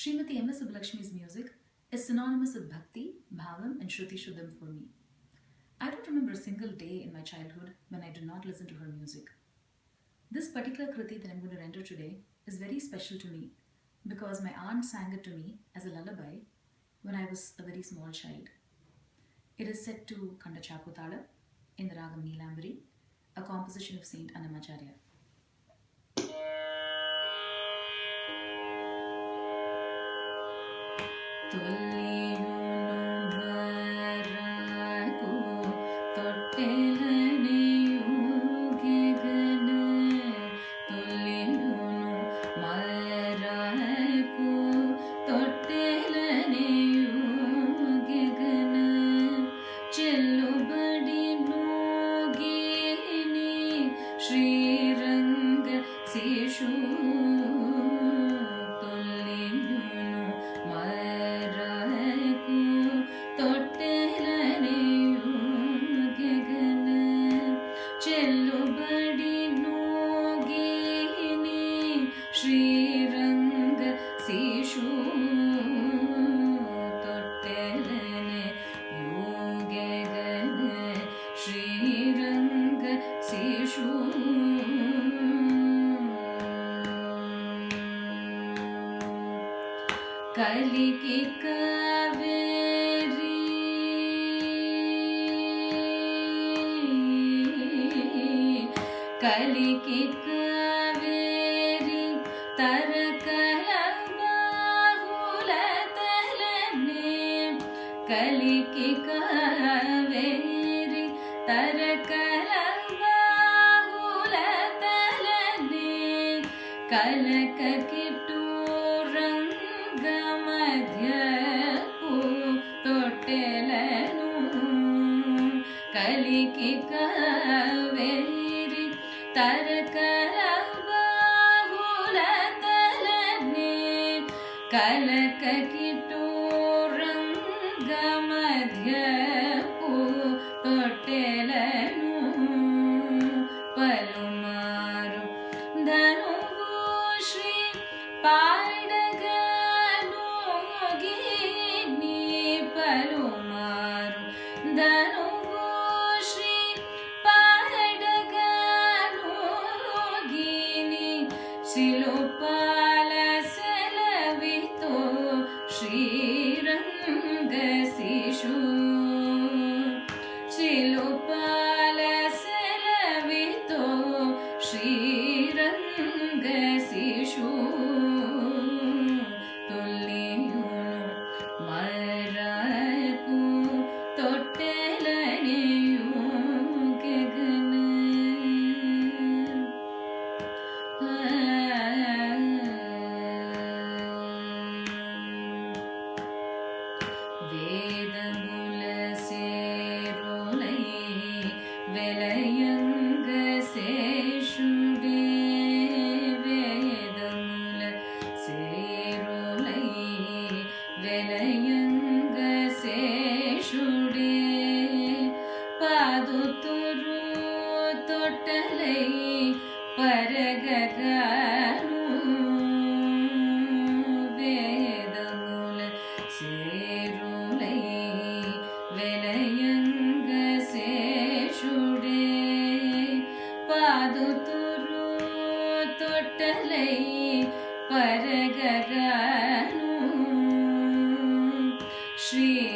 Srimati M. S. Subbulakshmi's music is synonymous with bhakti, bhavam, and shruti shuddham for me. I don't remember a single day in my childhood when I did not listen to her music. This particular kriti that I'm going to render today is very special to me because my aunt sang it to me as a lullaby when I was a very small child. It is set to Kanda Chaputala in the ragam Neelambari, a composition of Saint Annamacharya. Kaliki Kaveri Kaliki Kaveri Tarakala Bahula Talane Kaliki Kaveri Tarakala Bahula Talane Kalaka Kittu Kaliki Kaveri Tarakala Bahula Talane Kalaka Kittu Ranga Madhyapu Tottelanu Palumaru Dhanuvu Shri Padaganu Gini Palumaru Dhanuvu Shri Padaganu Gini Silupala Salavito Shri Ranga Sishu Silupala Salavito Shri Ranga Sishu Vedamula serolai velayanga seshude Vedamula serolai velayanga seshude Paduturu tottalai paragaganu Vedamula serolai velayanga seshude Paduturu tottalai paragaganu Shri